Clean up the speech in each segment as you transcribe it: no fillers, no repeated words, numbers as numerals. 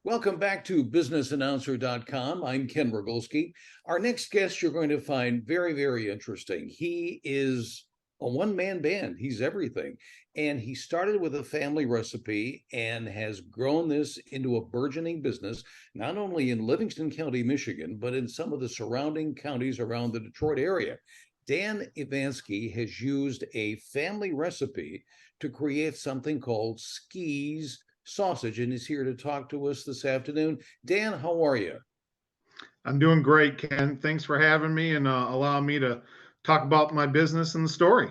Welcome back to businessannouncer.com. I'm Ken Regulski. Our next guest you're going to find very, very interesting. He is a one-man band. He's everything. And he started with a family recipe and has grown this into a burgeoning business, not only in Livingston County, Michigan, but in some of the surrounding counties around the Detroit area. Dan Evanski has used a family recipe to create something called Skis Sausage, and is here to talk to us this afternoon. Dan, how are you? I'm doing great, Ken. Thanks for having me and allowing me to talk about my business and the story.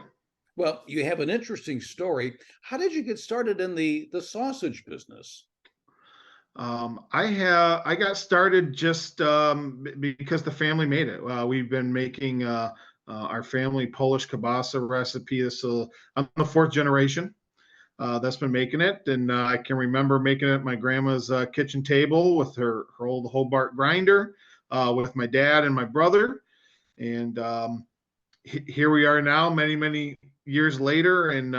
Well, you have an interesting story. How did you get started in the sausage business? I got started just because the family made it. We've been making our family Polish kielbasa recipe. So I'm the fourth generation that's been making it, and I can remember making it at my grandma's kitchen table with her old Hobart grinder, with my dad and my brother, and here we are now, many years later, and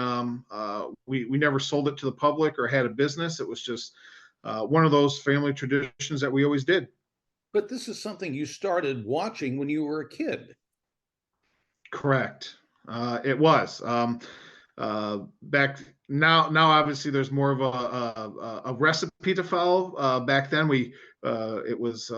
we never sold it to the public or had a business. It was just one of those family traditions that we always did. But this is something you started watching when you were a kid. Correct. It was back now. Obviously, there's more of a recipe to follow. Back then, it was.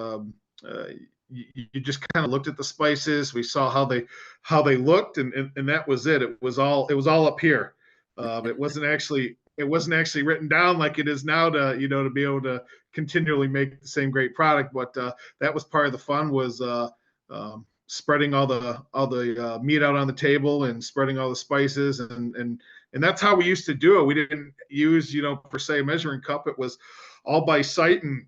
You just kind of looked at the spices. We saw how they looked, and that was it. It was all up here. It wasn't actually written down like it is now to be able to continually make the same great product. But that was part of the fun, was spreading all the meat out on the table and spreading all the spices, and that's how we used to do it. We didn't use per se a measuring cup. It was all by sight, and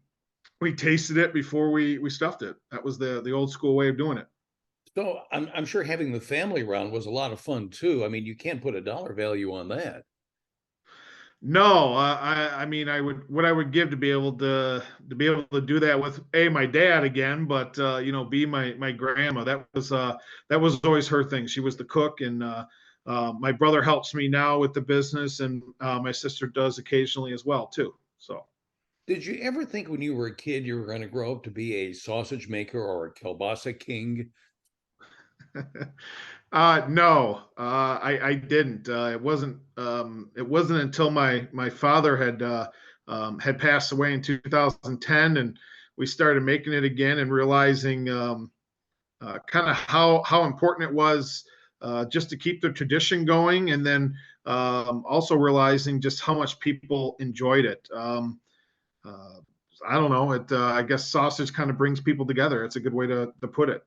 we tasted it before we stuffed it. That was the old school way of doing it. So I'm sure having the family around was a lot of fun too. I mean, you can't put a dollar value on that. No, I mean, I would give to be able to do that with my dad again, but be my grandma. That was always her thing. She was the cook, and my brother helps me now with the business, and my sister does occasionally as well too. So. Did you ever think when you were a kid you were going to grow up to be a sausage maker or a kielbasa king? No, I didn't. It wasn't until my father had passed away in 2010, and we started making it again and realizing kind of how important it was, just to keep the tradition going, and then also realizing just how much people enjoyed it. Uh, I don't know. I guess sausage kind of brings people together. It's a good way to put it,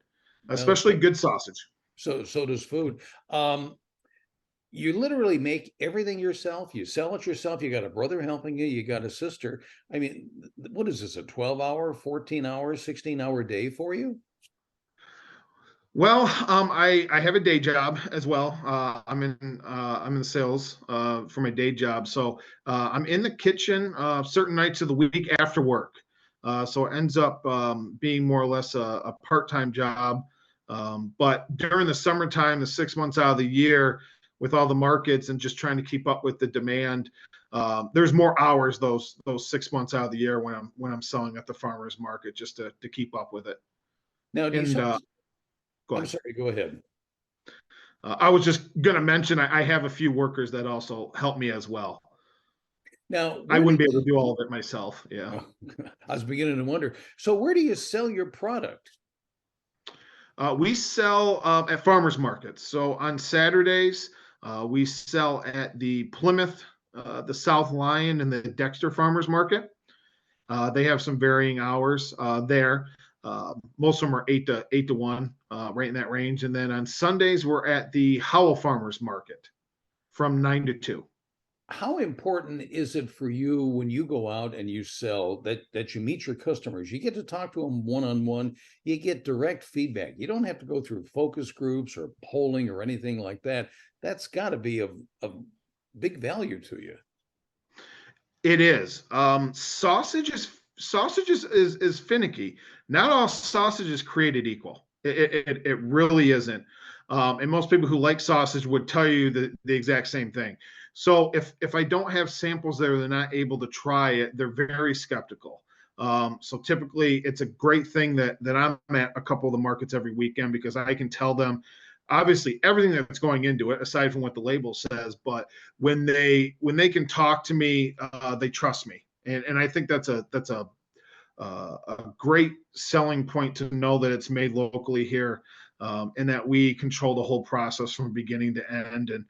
Well, especially good sausage. so does food. Um, you literally make everything yourself. You sell it yourself. You got a brother helping you. You got a sister. I mean, what is this, a 12-hour, 14-hour, 16-hour day for you? Well, I have a day job as well. I'm in sales for my day job, so I'm in the kitchen certain nights of the week after work. So it ends up being more or less a part-time job. But during the summertime, the 6 months out of the year, with all the markets and just trying to keep up with the demand, there's more hours those 6 months out of the year when I'm selling at the farmers market, just to keep up with it. Now, do you And sell? go I'm ahead. sorry, go ahead. I was just going to mention I have a few workers that also help me as well. Now, I where do wouldn't be able you, to do all of it myself. Yeah. oh, I was beginning to wonder. So, where do you sell your product? We sell at farmers markets. So on Saturdays, we sell at the Plymouth, the South Lion, and the Dexter Farmers Market. They have some varying hours there. Most of them are eight to one, right in that range. And then on Sundays, we're at the Howell Farmers Market from 9 to 2. How important is it for you when you go out and you sell that you meet your customers? You get to talk to them one on one. You get direct feedback. You don't have to go through focus groups or polling or anything like that. That's got to be of big value to you. It is. Sausage is finicky. Not all sausage is created equal. It really isn't. And most people who like sausage would tell you the exact same thing. So if I don't have samples there, they're not able to try it. They're very skeptical. So typically it's a great thing that I'm at a couple of the markets every weekend, because I can tell them obviously everything that's going into it, aside from what the label says. But when they can talk to me, they trust me. And I think that's a great selling point, to know that it's made locally here, and that we control the whole process from beginning to end. And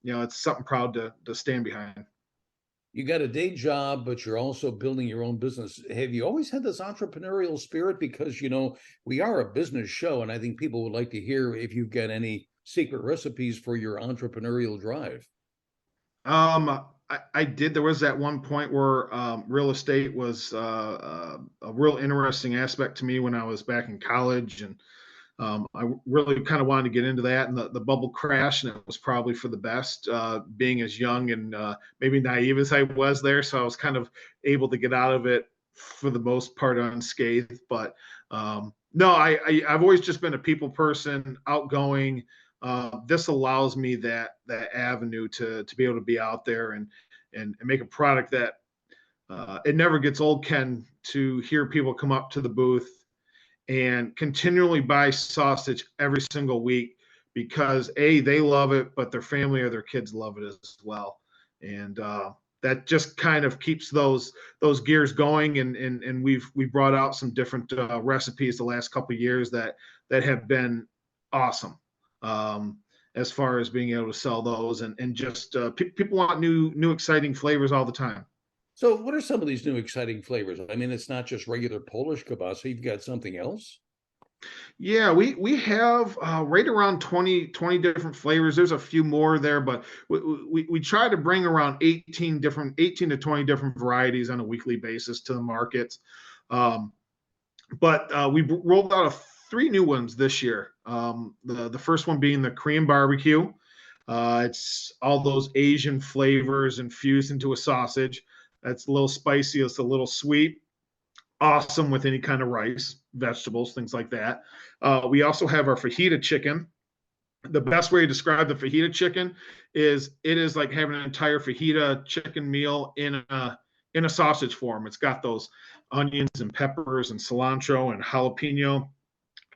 it's something proud to stand behind. You got a day job, but you're also building your own business. Have you always had this entrepreneurial spirit? Because, we are a business show, and I think people would like to hear if you've got any secret recipes for your entrepreneurial drive. I did. There was at one point where real estate was a real interesting aspect to me when I was back in college, and I really kind of wanted to get into that, and the bubble crashed, and it was probably for the best, being as young and maybe naive as I was there. So I was kind of able to get out of it for the most part unscathed. But no, I've always just been a people person, outgoing. This allows me that avenue to be able to be out there and make a product that it never gets old, Ken, to hear people come up to the booth and continually buy sausage every single week, because they love it, but their family or their kids love it as well. And that just kind of keeps those gears going. And we brought out some different recipes the last couple of years that have been awesome, as far as being able to sell those, and just people want new exciting flavors all the time. So, what are some of these new exciting flavors? I mean, it's not just regular Polish kielbasa. You've got something else? Yeah, we have right around 20 different flavors. There's a few more there, but we try to bring around 18 to 20 different varieties on a weekly basis to the markets. But we rolled out three new ones this year. The first one being the Korean barbecue. It's all those Asian flavors infused into a sausage. That's a little spicy. It's a little sweet. Awesome with any kind of rice, vegetables, things like that. We also have our fajita chicken. The best way to describe the fajita chicken is it is like having an entire fajita chicken meal in a sausage form. It's got those onions and peppers and cilantro and jalapeno,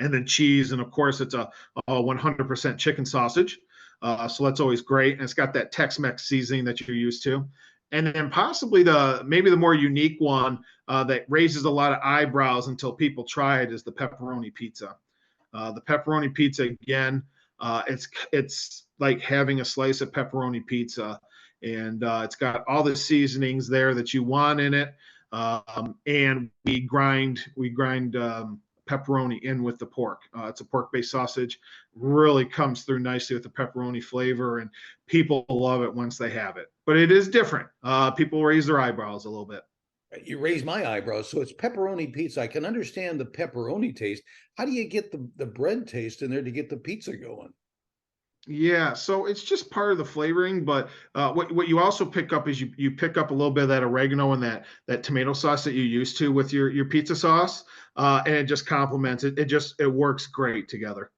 and then cheese. And of course, it's a 100% chicken sausage. So that's always great. And it's got that Tex-Mex seasoning that you're used to. And then possibly maybe the more unique one that raises a lot of eyebrows until people try it is the pepperoni pizza. The pepperoni pizza, again, it's like having a slice of pepperoni pizza, and it's got all the seasonings there that you want in it. And we grind pepperoni in with the pork. It's a pork-based sausage. Really comes through nicely with the pepperoni flavor, and people love it once they have it. But it is different. People raise their eyebrows a little bit. You raise my eyebrows. So it's pepperoni pizza. I can understand the pepperoni taste. How do you get the bread taste in there to get the pizza going? Yeah, so it's just part of the flavoring, but what you also pick up is you pick up a little bit of that oregano and that tomato sauce that you're used to with your pizza sauce, and it just complements it. It works great together.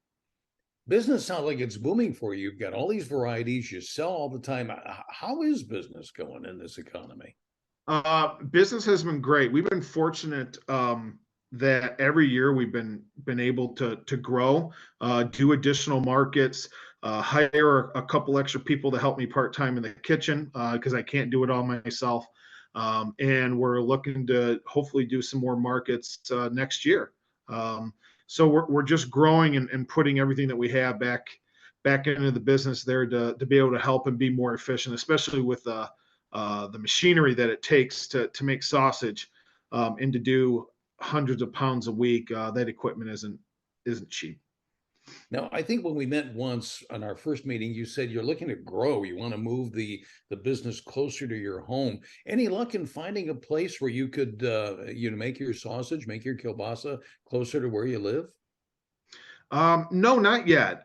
Business sounds like it's booming for you. You've got all these varieties. You sell all the time. How is business going in this economy? Business has been great. We've been fortunate that every year we've been able to grow, do additional markets, hire a couple extra people to help me part-time in the kitchen, because I can't do it all myself. And we're looking to hopefully do some more markets next year. So we're just growing and putting everything that we have back into the business there to be able to help and be more efficient, especially with the machinery that it takes to make sausage, and to do hundreds of pounds a week. That equipment isn't cheap. Now, I think when we met once on our first meeting, you said you're looking to grow. You want to move the business closer to your home. Any luck in finding a place where you could make your sausage, make your kielbasa closer to where you live? No, not yet.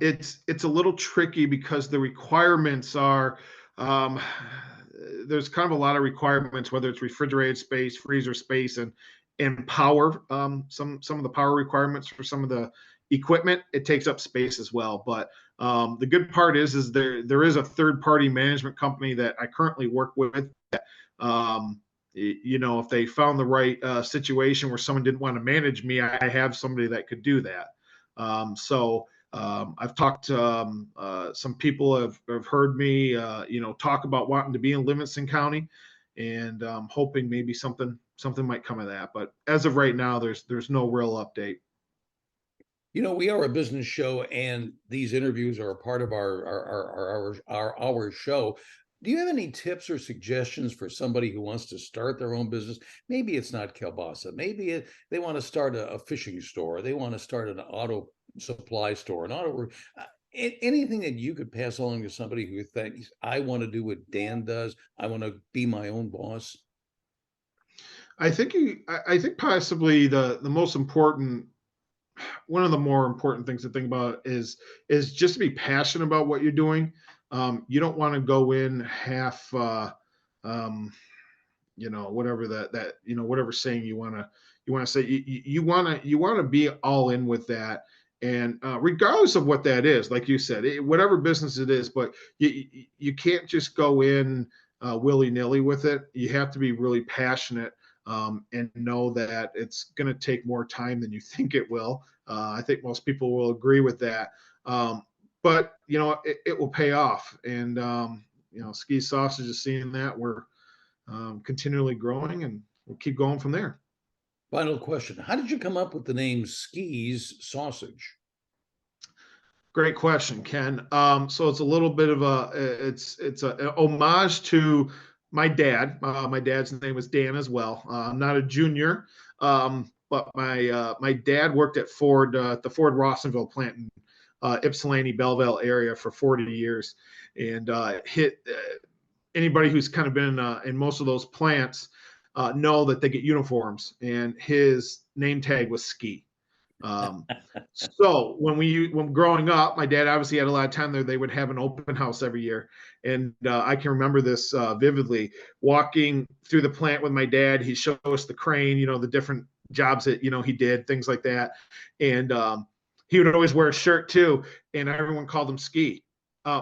It's a little tricky because the requirements are, there's kind of a lot of requirements, whether it's refrigerated space, freezer space, and power. Some of the power requirements for some of the equipment, it takes up space as well. But the good part is there is a third party management company that I currently work with that If they found the right situation where someone didn't want to manage me, I have somebody that could do that. I've talked to some people have heard me, talk about wanting to be in Livingston County, and hoping maybe something might come of that. But as of right now, there's no real update. We are a business show, and these interviews are a part of our show. Do you have any tips or suggestions for somebody who wants to start their own business? Maybe it's not kielbasa. Maybe they want to start a fishing store. They want to start an auto supply store, anything that you could pass along to somebody who thinks, I want to do what Dan does. I want to be my own boss. I think possibly the most important, one of the more important things to think about is just to be passionate about what you're doing. You don't want to go in half, whatever whatever saying you want to say. You want to be all in with that, and regardless of what that is, like you said, whatever business it is, but you can't just go in willy nilly with it. You have to be really passionate. And know that it's going to take more time than you think it will. I think most people will agree with that. But it will pay off. And Ski Sausage is seeing that. We're continually growing, and we'll keep going from there. Final question: how did you come up with the name Ski's Sausage? Great question, Ken. So it's a little bit of it's a homage to my dad. My dad's name was Dan as well. I'm not a junior, but my dad worked at Ford, the Ford Rawsonville plant in Ypsilanti, Belleville area for 40 years, and anybody who's kind of been in most of those plants know that they get uniforms, and his name tag was Ski. So when growing up, my dad obviously had a lot of time there. They would have an open house every year, and I can remember this vividly. Walking through the plant with my dad, he'd show us the crane, the different jobs that he did, things like that, and he would always wear a shirt too, and everyone called him Ski.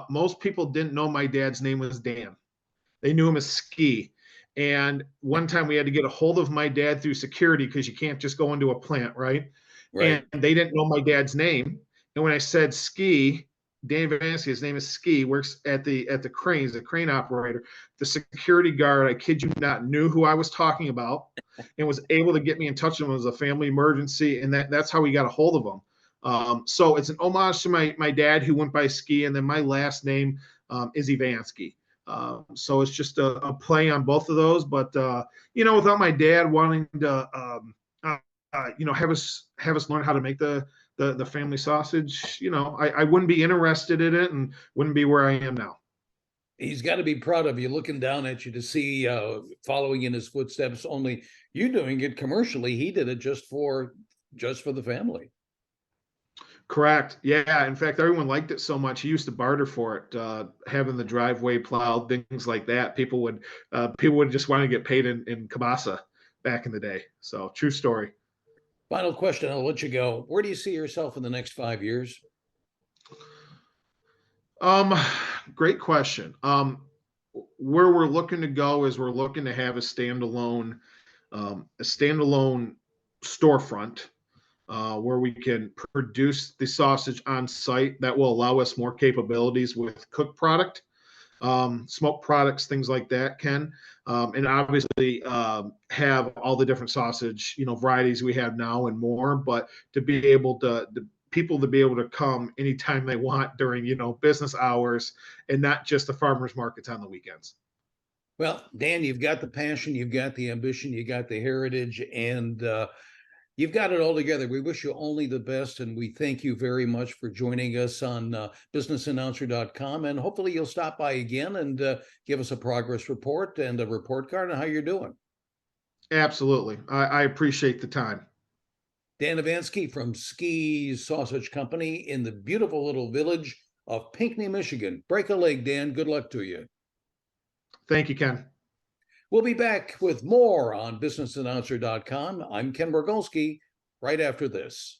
Most people didn't know my dad's name was Dan; they knew him as Ski. And one time we had to get a hold of my dad through security because you can't just go into a plant, right? Right. And they didn't know my dad's name. And when I said Ski, Dan Evanski, his name is Ski, works at the cranes, the crane operator. The security guard, I kid you not, knew who I was talking about and was able to get me in touch with him. It was a family emergency, and that's how we got a hold of him. So it's an homage to my dad, who went by Ski, and then my last name is Evanski. So it's just a play on both of those. But without my dad wanting to have us learn how to make the family sausage, I wouldn't be interested in it and wouldn't be where I am now. He's got to be proud of you, looking down at you to see following in his footsteps. Only you doing it commercially. He did it just for the family. Correct. Yeah. In fact, everyone liked it so much. He used to barter for it, having the driveway plowed, things like that. People would just want to get paid in kielbasa back in the day. So true story. Final question, I'll let you go. Where do you see yourself in the next 5 years? Great question. Where we're looking to go is we're looking to have a standalone storefront where we can produce the sausage on site. That will allow us more capabilities with cooked product, smoked products, things like that, Ken. And obviously have all the different sausage, varieties we have now and more, but to be able to people to be able to come anytime they want during, business hours, and not just the farmers markets on the weekends. Well, Dan, you've got the passion, you've got the ambition, you got the heritage, and you've got it all together. We wish you only the best, and we thank you very much for joining us on businessannouncer.com. And hopefully you'll stop by again and give us a progress report and a report card on how you're doing. Absolutely. I appreciate the time. Dan Evanski from Ski's Sausage Company in the beautiful little village of Pinckney, Michigan. Break a leg, Dan. Good luck to you. Thank you, Ken. We'll be back with more on businessannouncer.com. I'm Ken Regulski, right after this.